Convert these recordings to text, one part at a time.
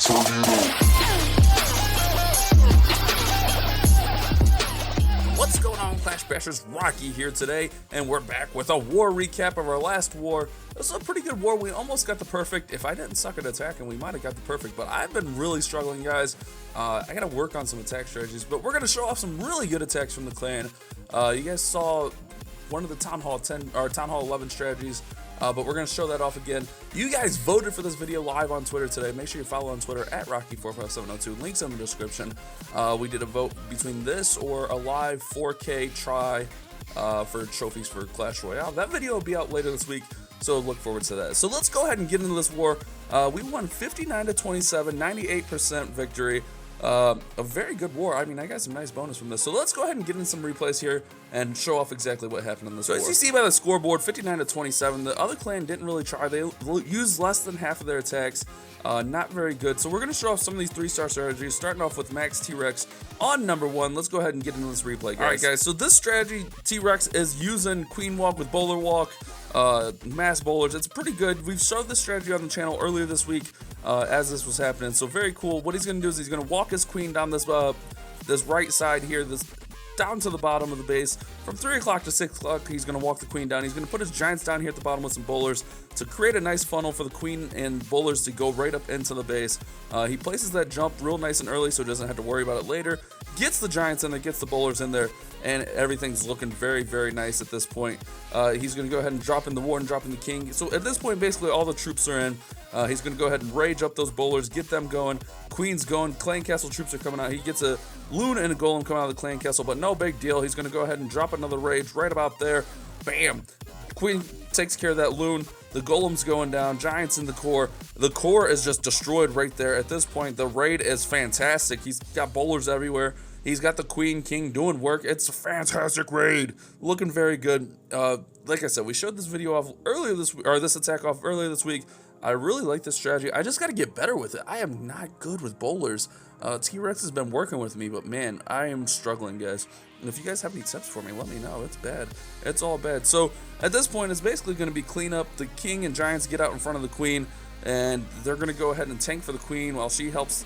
What's going on, Clash Bashers? Rocky here today, and we're back with a war recap of our last war. This was a pretty good war. We almost got the perfect. If I didn't suck at attacking, we might have got the perfect, but I've been really struggling, guys. I gotta work on some attack strategies, but we're gonna show off some really good attacks from the clan. You guys saw one of the Town Hall 10 or Town Hall 11 strategies, but we're gonna show that off again. You guys voted for this video live on Twitter today. Make sure you follow on Twitter at Rocky45702. Links in the description. We did a vote between this or a live 4K try for trophies for Clash Royale. That video will be out later this week, so look forward to that. So let's go ahead and get into this war. We won 59-27, 98% victory. A very good war. I mean, I got some nice bonus from this. So let's go ahead and get in some replays here and show off exactly what happened in this war. As you see by the scoreboard, 59-27, the other clan didn't really try. They used less than half of their attacks. Not very good. So we're going to show off some of these 3-star strategies, starting off with Max TRex on number 1. Let's go ahead and get into this replay, guys. All right, guys. So this strategy, TRex is using Queen Walk with Bowler Walk, mass bowlers. It's pretty good. We've showed this strategy on the channel earlier this week as this was happening, so very cool. What he's going to do is he's going to walk his queen down this this right side here, this down to the bottom of the base. From 3 o'clock to 6 o'clock, he's going to walk the queen down. He's going to put his giants down here at the bottom with some bowlers to create a nice funnel for the queen and bowlers to go right up into the base. He places that jump real nice and early so he doesn't have to worry about it later. Gets the giants in there, gets the bowlers in there, and everything's looking very, very nice at this point. He's going to go ahead and drop in the warden, drop in the king. So at this point, basically all the troops are in. He's going to go ahead and rage up those bowlers, get them going. Queen's going. Clan castle troops are coming out. He gets a loon and a golem coming out of the clan castle, but no big deal. He's going to go ahead and drop another rage right about there. Bam! Queen takes care of that loon. The golem's going down. Giants in the core. The core is just destroyed right there. At this point, the raid is fantastic. He's got bowlers everywhere. He's got the queen, king doing work. It's a fantastic raid. Looking very good. Like I said, we showed this video off earlier this week, or this attack off earlier this week. I really like this strategy. I just got to get better with it. I am not good with bowlers. T-Rex has been working with me, but man, I am struggling, guys. And if you guys have any tips for me, let me know. It's bad. It's all bad. So at this point, it's basically going to be clean up. The king and giants get out in front of the queen, and they're going to go ahead and tank for the queen while she helps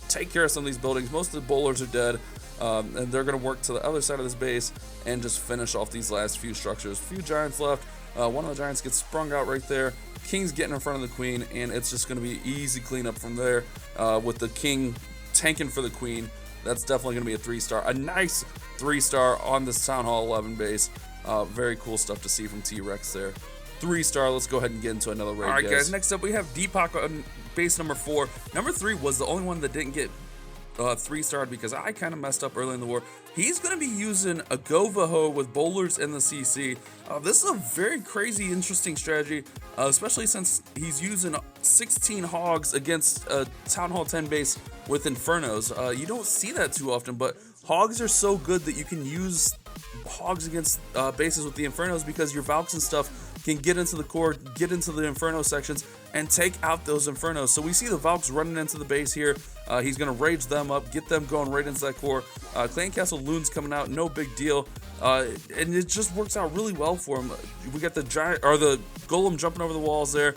take care of some of these buildings. Most of the bowlers are dead. And they're going to work to the other side of this base and just finish off these last few structures. A few giants left. One of the giants gets sprung out right there. King's getting in front of the queen, and it's just going to be easy cleanup from there with the king tanking for the queen. That's definitely going to be a 3-star. A nice 3-star on this Town Hall 11 base. Very cool stuff to see from T-Rex there. 3-star. Let's go ahead and get into another raid, Alright, guys. Next up, we have Deepak on base number 4. Number 3 was the only one that didn't get 3-starred because I kind of messed up early in the war. He's going to be using a GoBoHo with bowlers in the CC. This is a very crazy, interesting strategy, especially since he's using 16 hogs against a Town Hall 10 base with infernos. You don't see that too often, but hogs are so good that you can use hogs against bases with the infernos because your Valks and stuff can get into the core, get into the inferno sections, and take out those infernos. So we see the Valks running into the base here. He's going to rage them up, get them going right into that core. Clan Castle Loon's coming out, no big deal. And it just works out really well for him. We got the giant, or the golem jumping over the walls there.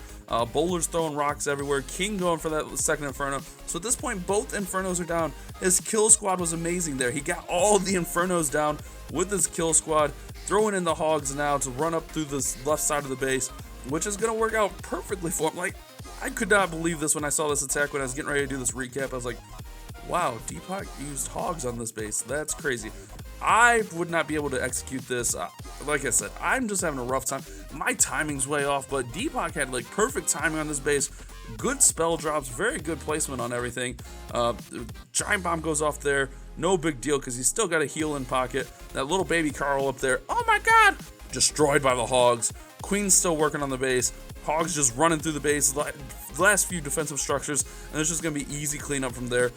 Bowlers throwing rocks everywhere. King going for that second inferno. So at this point, both infernos are down. His kill squad was amazing there. He got all the infernos down with his kill squad, throwing in the hogs now to run up through this left side of the base, which is going to work out perfectly for him. Like, I could not believe this when I saw this attack when I was getting ready to do this recap. I was like, wow, Deepak used hogs on this base. That's crazy. I would not be able to execute this. Like I said, I'm just having a rough time. My timing's way off, but Deepak had like perfect timing on this base. Good spell drops, very good placement on everything. Giant bomb goes off there. No big deal because he's still got a heal in pocket. That little baby Carl up there, oh my god, destroyed by the hogs. Queen's still working on the base. Hogs just running through the base. Last few defensive structures, and it's just going to be easy cleanup from there.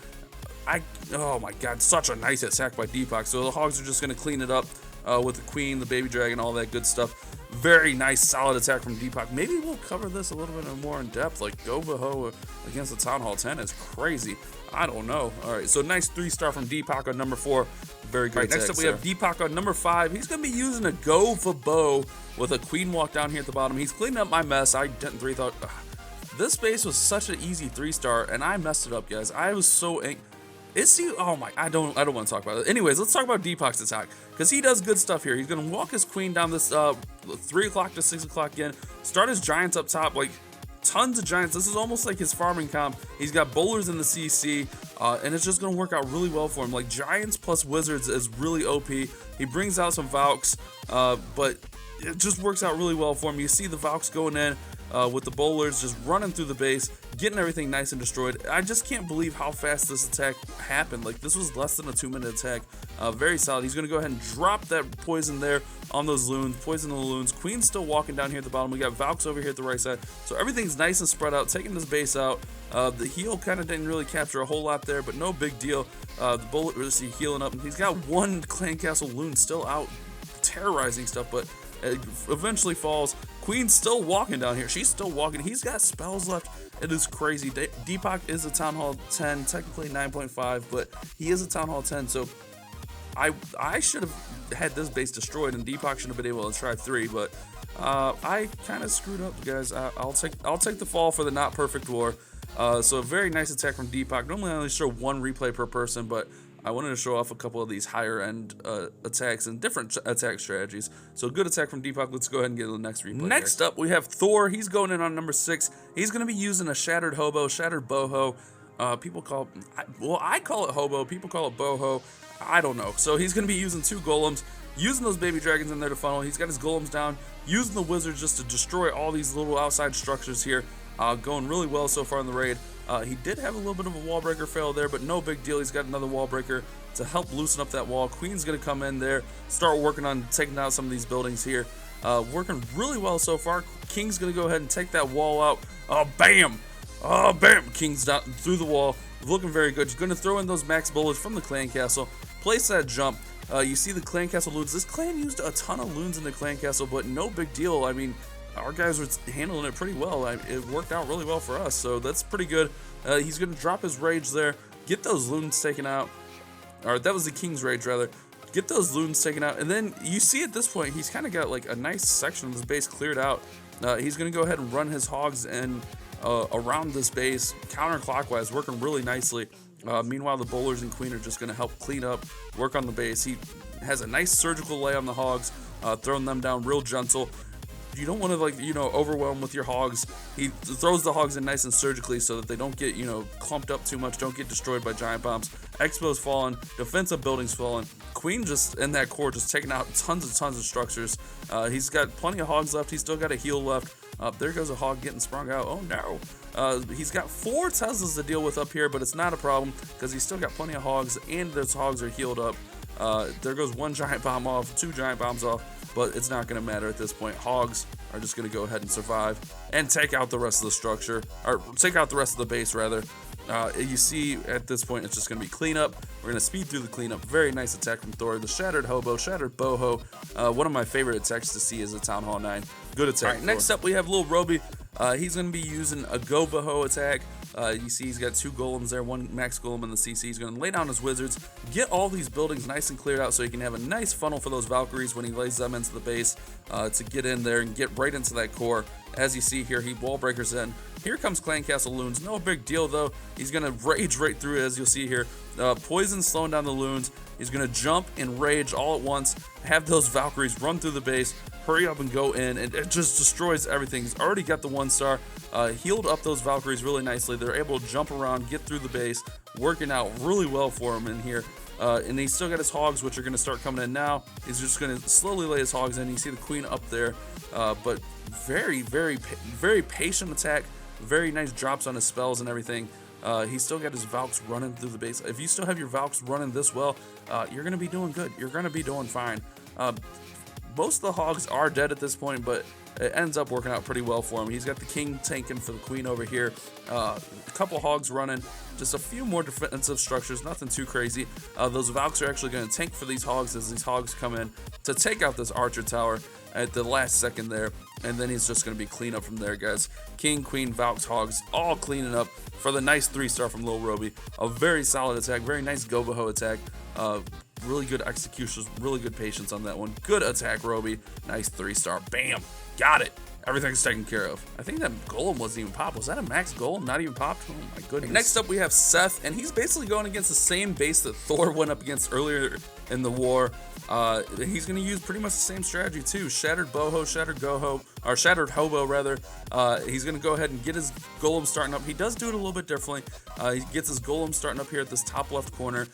Oh my god, such a nice attack by Deepak. So the hogs are just going to clean it up with the queen, the baby dragon, all that good stuff. Very nice, solid attack from Deepak. Maybe we'll cover this a little bit more in depth. Like GoBoHo against the Town Hall 10 is crazy. I don't know. All right, so nice 3-star from Deepak on number 4. Very great. Next up, we have Deepak on number 5. He's going to be using a GoHobo with a queen walk down here at the bottom. He's cleaning up my mess. I didn't 3-thought. This base was such an easy 3-star, and I messed it up, guys. I was so oh my, I don't want to talk about it. Anyways, let's talk about Deepak's attack, because he does good stuff here. He's gonna walk his queen down this 3 o'clock to 6 o'clock again, start his giants up top, like tons of giants. This is almost like his farming comp. He's got bowlers in the CC, and it's just gonna work out really well for him. Like giants plus wizards is really OP. He brings out some Valks, but it just works out really well for him. You see the Valks going in with the bowlers just running through the base, getting everything nice and destroyed. I just can't believe how fast this attack happened. Like, this was less than a 2-minute attack. Very solid. He's going to go ahead and drop that poison there on those loons, poison the loons. Queen's still walking down here at the bottom. We got Valks over here at the right side. So everything's nice and spread out, taking this base out. The heal kind of didn't really capture a whole lot there, but no big deal. The bullet was healing up. He's got one clan castle loon still out terrorizing stuff, but it eventually falls. Queen's still walking down here. She's still walking. He's got spells left. It is crazy. Deepak is a Town Hall 10, technically 9.5, but he is a Town Hall 10, so I should have had this base destroyed, and Deepak should have been able to try 3, but I kind of screwed up, guys. I'll take the fall for the not perfect war. So a very nice attack from Deepak. Normally I only show 1 replay per person, but I wanted to show off a couple of these higher end attacks and different attack strategies. So good attack from Deepak. Let's go ahead and get to the next replay. Next up, we have Thor. He's going in on number 6. He's going to be using a shattered hobo, shattered boho. People call it, well, I call it hobo. People call it boho. I don't know. So he's going to be using 2 golems, using those baby dragons in there to funnel. He's got his golems down, using the wizards just to destroy all these little outside structures here. Going really well so far in the raid. He did have a little bit of a wall breaker fail there, but no big deal. He's got another wall breaker to help loosen up that wall. Queen's going to come in there, start working on taking out some of these buildings here. Working really well so far. King's going to go ahead and take that wall out. Bam! Bam! King's down through the wall. Looking very good. He's going to throw in those max bullets from the clan castle. Place that jump. You see the clan castle loons. This clan used a ton of loons in the clan castle, but no big deal. I mean, our guys were handling it pretty well. It worked out really well for us, so that's pretty good. He's going to drop his rage there, get those loons taken out. Or that was the king's rage, rather. Get those loons taken out, and then you see at this point, he's kind of got like a nice section of his base cleared out. He's going to go ahead and run his hogs in around this base, counterclockwise, working really nicely. Meanwhile, the bowlers and queen are just going to help clean up, work on the base. He has a nice surgical lay on the hogs, throwing them down real gentle. You don't want to, like, overwhelm with your hogs. He throws the hogs in nice and surgically so that they don't get, clumped up too much, don't get destroyed by giant bombs. Expo's falling, defensive buildings falling. Queen just in that core just taking out tons of structures. He's got plenty of hogs left. He's still got a heal left. There goes a hog getting sprung out. Oh no. He's got 4 Teslas to deal with up here, but it's not a problem because he's still got plenty of hogs, and those hogs are healed up. There goes 1 giant bomb off, 2 giant bombs off, but it's not going to matter at this point. Hogs are just going to go ahead and survive and take out the rest of the structure, or take out the rest of the base, rather. You see at this point it's just going to be cleanup. We're going to speed through the cleanup. Very nice attack from Thor. The shattered hobo, shattered boho. One of my favorite attacks to see is a Town Hall 9. Good attack. All right, next up we have Lil Roby. He's going to be using a GoBoHo attack. You see he's got 2 golems there, 1 max golem in the CC. He's going to lay down his wizards, get all these buildings nice and cleared out so he can have a nice funnel for those Valkyries when he lays them into the base to get in there and get right into that core. As you see here, he wall breakers in. Here comes Clan Castle Loons. No big deal though. He's going to rage right through it, as you'll see here. Poison slowing down the Loons. He's going to jump and rage all at once, have those Valkyries run through the base, hurry up and go in, and it just destroys everything. He's already got the 1-star, healed up those Valkyries really nicely. They're able to jump around, get through the base, working out really well for him in here. And he's still got his hogs, which are going to start coming in now. He's just going to slowly lay his hogs in. You see the queen up there, but very patient attack. Very nice drops on his spells and everything. He's still got his Valks running through the base. If you still have your Valks running this well, you're going to be doing good. You're going to be doing fine. Most of the hogs are dead at this point, but it ends up working out pretty well for him. He's got the king tanking for the queen over here. A couple hogs running. Just a few more defensive structures. Nothing too crazy. Those Valks are actually going to tank for these hogs as these hogs come in to take out this archer tower at the last second there. And then he's just going to be clean up from there, guys. King, queen, Valks, hogs, all cleaning up for the nice 3-star from Lil Roby. A very solid attack. Very nice GoBoHo attack. Really good executions. Really good patience on that one. Good attack, Roby. Nice 3-star. Bam. Got it. everything's taken care of. I think that golem wasn't even popped. Was that a max golem? Not even popped? Oh my goodness. Next up we have Seth, and he's basically going against the same base that Thor went up against earlier in the war. He's going to use pretty much the same strategy too. Shattered boho, shattered GoHo, or shattered hobo rather. He's going to go ahead and get his golem starting up. He does do it a little bit differently. He gets his golem starting up here at this top left corner.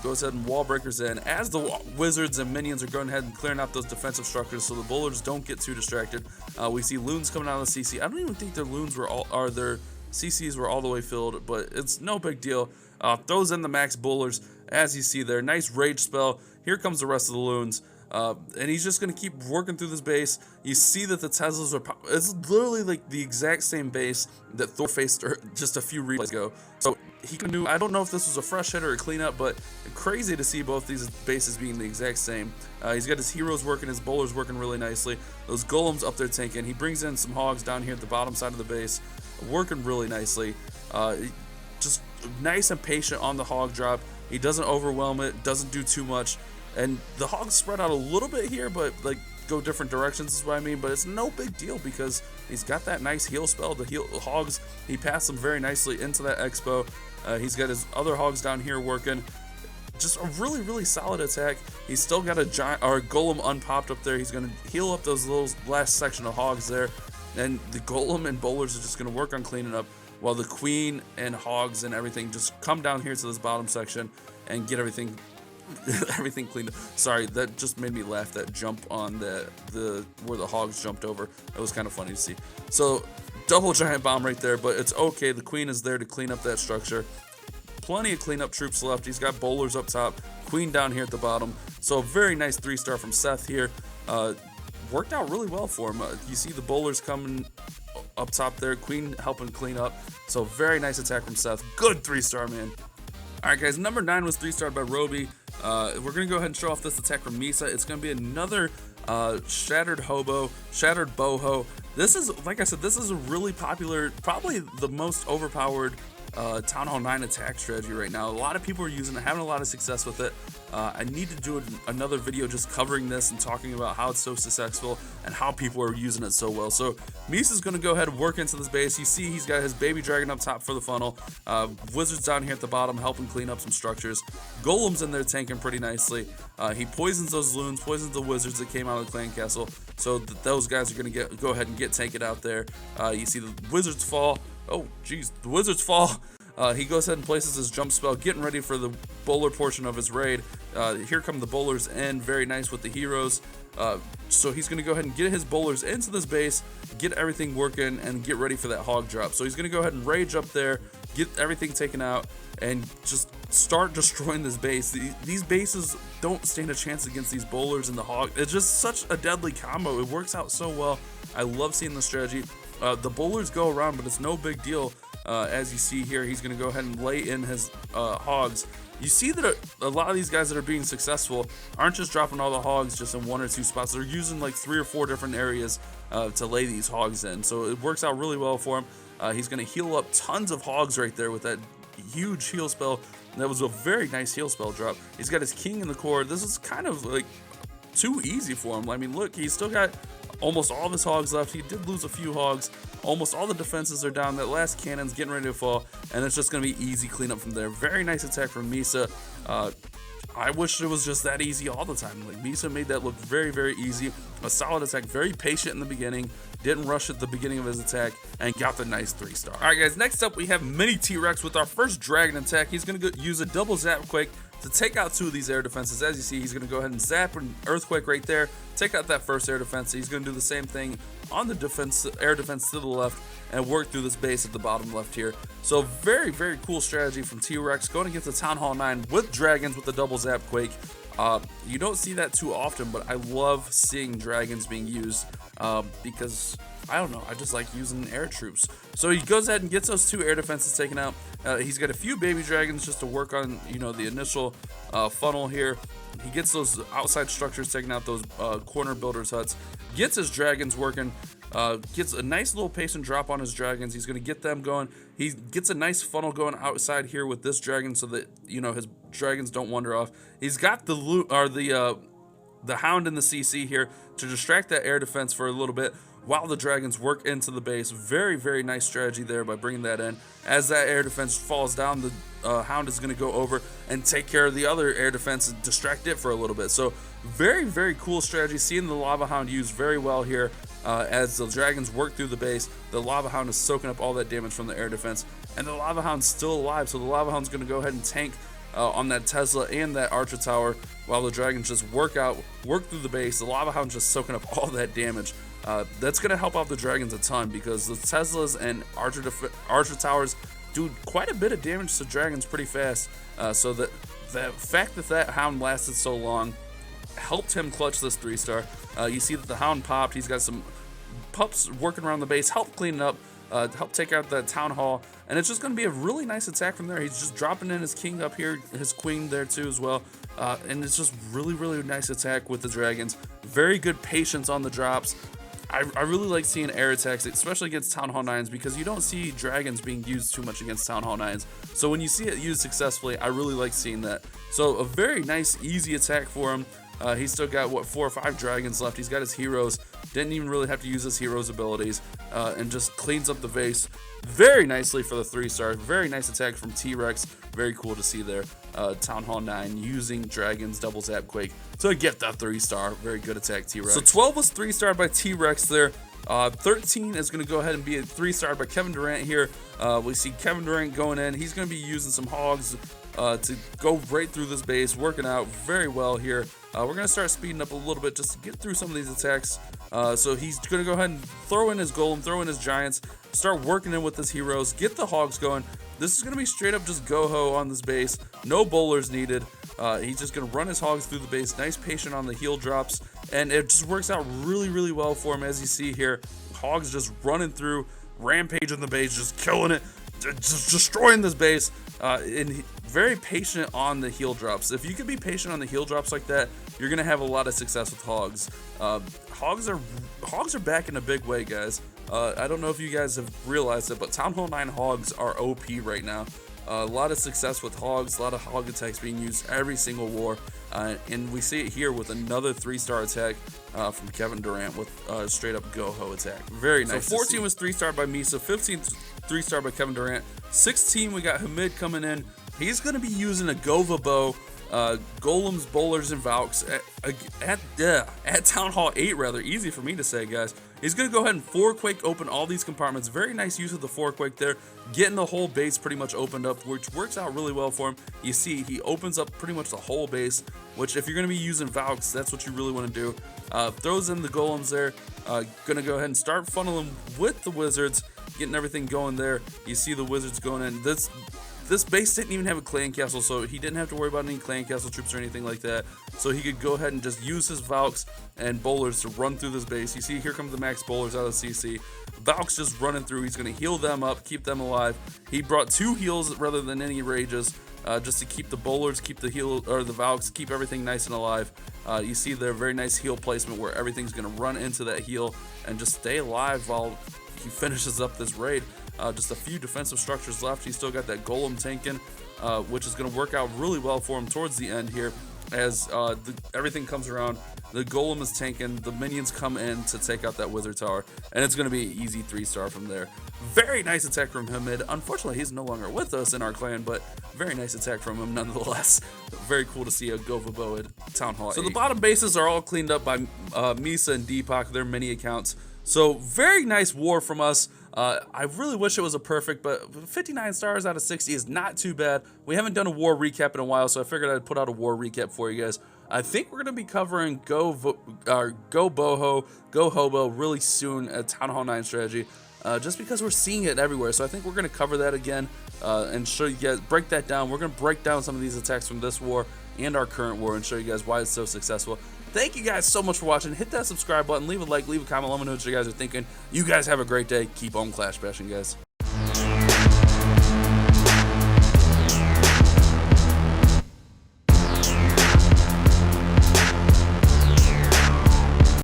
Goes ahead and wall breakers in as the wizards and minions are going ahead and clearing out those defensive structures so the bowlers don't get too distracted. We see loons coming out of the CC. I don't even think their loons were all, or their CCs were all the way filled, but it's no big deal. Throws in the max bowlers as you see there. Nice rage spell. Here comes the rest of the loons. And he's just going to keep working through this base. You see that the Teslas are... It's literally like the exact same base that Thor faced just a few replays ago. So he can do... I don't know if this was a fresh hit or a cleanup, but crazy to see both these bases being the exact same. He's got his heroes working, his bowlers working really nicely. Those golems up there tanking. He brings in some hogs down here at the bottom side of the base. Working really nicely. Just nice and patient on the hog drop. He doesn't overwhelm it, doesn't do too much. And the hogs spread out a little bit here, but like go different directions is what I mean. But it's no big deal because he's got that nice heal spell. The hogs, he passed them very nicely into that expo. He's got his other hogs down here working. Just a really, really solid attack. He's still got a giant or a golem unpopped up there. He's going to heal up those little last section of hogs there. And the golem and bowlers are just going to work on cleaning up while the queen and hogs and everything just come down here to this bottom section and get everything cleaned up. Sorry, that just made me laugh. That jump on the where the hogs jumped over. It was kind of funny to see. So double giant bomb right there, but it's okay. The queen is there to clean up that structure. Plenty of cleanup troops left. He's got bowlers up top, queen down here at the bottom. So a very nice 3-star from Seth here. Worked out really well for him. You see the bowlers coming up top there, queen helping clean up. So very nice attack from Seth. Good 3-star, man. All right, guys, number 9 was 3-starred by Roby. We're going to go ahead and show off this attack from Misa. It's going to be another shattered hobo, shattered boho. This is, like I said, this is a really popular, probably the most overpowered Town Hall 9 attack strategy right now. A lot of people are using it, having a lot of success with it. I need to do another video just covering this and talking about how it's so successful and how people are using it so well. So Misa's going to go ahead and work into this base. You see he's got his baby dragon up top for the funnel. Wizards down here at the bottom helping clean up some structures. Golems in there tanking pretty nicely. He poisons those loons, poisons the wizards that came out of the clan castle. So those guys are going to go ahead and get tanked out there. You see the wizards fall. Oh, geez, the wizards fall. He goes ahead and places his jump spell, getting ready for the bowler portion of his raid. Here come the bowlers in, very nice with the heroes. So he's going to go ahead and get his bowlers into this base, get everything working, and get ready for that hog drop. So he's going to go ahead and rage up there, get everything taken out, and just start destroying this base. These bases don't stand a chance against these bowlers and the hog. It's just such a deadly combo. It works out so well. I love seeing the strategy. The bowlers go around, but it's no big deal. As you see here, he's going to go ahead and lay in his hogs. You see that a lot of these guys that are being successful aren't just dropping all the hogs just in 1 or 2 spots. They're using like 3 or 4 different areas to lay these hogs in. So it works out really well for him. He's going to heal up tons of hogs right there with that huge heal spell. That was a very nice heal spell drop. He's got his king in the core. This is kind of like too easy for him. I mean, look, he's still got almost all of his hogs left. He did lose a few hogs. Almost all the defenses are down. That last cannon's getting ready to fall, and it's just going to be easy cleanup from there. Very nice attack from Misa. I wish it was just that easy all the time. Like, Misa made that look very, very easy. A solid attack, very patient in the beginning. Didn't rush at the beginning of his attack, and got the nice 3-star. All right, guys, next up we have Mini TRex with our first dragon attack. He's going to use a double zap quake to take out 2 of these air defenses. As you see, he's going to go ahead and zap an earthquake right there, take out that first air defense. He's going to do the same thing on the air defense to the left, and work through this base at the bottom left here. So very, very cool strategy from TRex, going against the Town Hall 9 with dragons with the double zap quake. You don't see that too often, but I love seeing dragons being used because, I don't know, I just like using air troops. So he goes ahead and gets those 2 air defenses taken out. He's got a few baby dragons just to work on, you know, the initial funnel here. He gets those outside structures taken out, those corner builders huts, gets his dragons working, gets a nice little pace and drop on his dragons. He's going to get them going. He gets a nice funnel going outside here with this dragon so that, you know, his dragons don't wander off. He's got the hound in the CC here to distract that air defense for a little bit. while the dragons work into the base. Very, very nice strategy there by bringing that in. As that air defense falls down, the Hound is going to go over and take care of the other air defense and distract it for a little bit. So very, very cool strategy. Seeing the Lava Hound used very well here. As the dragons work through the base, the Lava Hound is soaking up all that damage from the air defense, and the Lava Hound's still alive, so the Lava Hound's going to go ahead and tank on that Tesla and that Archer Tower while the dragons just work through the base. The Lava Hound's just soaking up all that damage. That's going to help out the dragons a ton, because the Teslas and Archer Towers do quite a bit of damage to dragons pretty fast. So the fact that Hound lasted so long helped him clutch this 3-star. You see that the Hound popped. He's got some pups working around the base, help clean it up, help take out that Town Hall, and it's just going to be a really nice attack from there. He's just dropping in his king up here, his queen there too as well, and it's just really, really nice attack with the dragons. Very good patience on the drops. I really like seeing air attacks, especially against Town Hall 9s, because you don't see dragons being used too much against Town Hall 9s. So when you see it used successfully, I really like seeing that. So a very nice, easy attack for him. He's still got, what, 4 or 5 dragons left. He's got his heroes. Didn't even really have to use his heroes' abilities, and just cleans up the base very nicely for the 3-star. Very nice attack from TRex. Very cool to see there. Town Hall 9 using dragons double zap quake to get that 3-star. Very good attack, T-Rex. So 12 was 3-starred by T-Rex there. 13 is going to go ahead and be a 3-star by Kevin Durant here. We see Kevin Durant going in. He's going to be using some hogs to go right through this base, working out very well here. We're going to start speeding up a little bit just to get through some of these attacks. So he's going to go ahead and throw in his golem, throw in his giants, start working in with his heroes, get the hogs going. This is going to be straight up just GoHo on this base. No bowlers needed. He's just going to run his hogs through the base. Nice patient on the heal drops. And it just works out really, really well for him, as you see here. Hogs just running through, rampage in the base, just killing it, just destroying this base. And very patient on the heal drops. If you can be patient on the heal drops like that, you're gonna have a lot of success with hogs. Hogs are back in a big way, guys. I don't know if you guys have realized it, but Town Hall 9 hogs are OP right now. A lot of success with hogs, a lot of hog attacks being used every single war, and we see it here with another 3-star attack from Kevin Durant with straight up GoHo attack. Very nice. So 14 was 3-starred by Misa, 15 3-starred by Kevin Durant, 16 we got Hamid coming in. He's going to be using a GoBoHo, golems, bowlers, and Valks at Town Hall 8, rather. Easy for me to say, guys. He's going to go ahead and 4-quake open all these compartments. Very nice use of the 4-quake there, getting the whole base pretty much opened up, which works out really well for him. You see, he opens up pretty much the whole base, which if you're going to be using Valks, that's what you really want to do. Throws in the golems there. Going to go ahead and start funneling with the wizards, getting everything going there. You see the wizards going in. This base didn't even have a clan castle, so he didn't have to worry about any clan castle troops or anything like that. So he could go ahead and just use his Valks and bowlers to run through this base. You see, here come the max bowlers out of CC. Valks just running through. He's going to heal them up, keep them alive. He brought 2 heals rather than any rages, just to keep the bowlers, keep the heal or the Valks, keep everything nice and alive. You see their very nice heal placement where everything's going to run into that heal and just stay alive while he finishes up this raid. Just a few defensive structures left. He's still got that golem tanking, which is going to work out really well for him towards the end here. As everything comes around, the golem is tanking, the minions come in to take out that wizard tower, and it's going to be an easy 3-star from there. Very nice attack from Hamid. Unfortunately, he's no longer with us in our clan, but very nice attack from him nonetheless. Very cool to see a GoBoHo at Town Hall 8. So the bottom bases are all cleaned up by Misa and Deepak, their mini accounts. So very nice war from us. I really wish it was a perfect, but 59 stars out of 60 is not too bad. We haven't done a war recap in a while, so I figured I'd put out a war recap for you guys. I think we're going to be covering GoBoHo, GoHobo really soon at Town Hall 9 strategy, just because we're seeing it everywhere. So I think we're going to cover that again and show you guys, break that down. We're going to break down some of these attacks from this war and our current war and show you guys why it's so successful. Thank you guys so much for watching. Hit that subscribe button, leave a like, leave a comment, let me know what you guys are thinking. You guys have a great day. Keep on clash bashing, guys.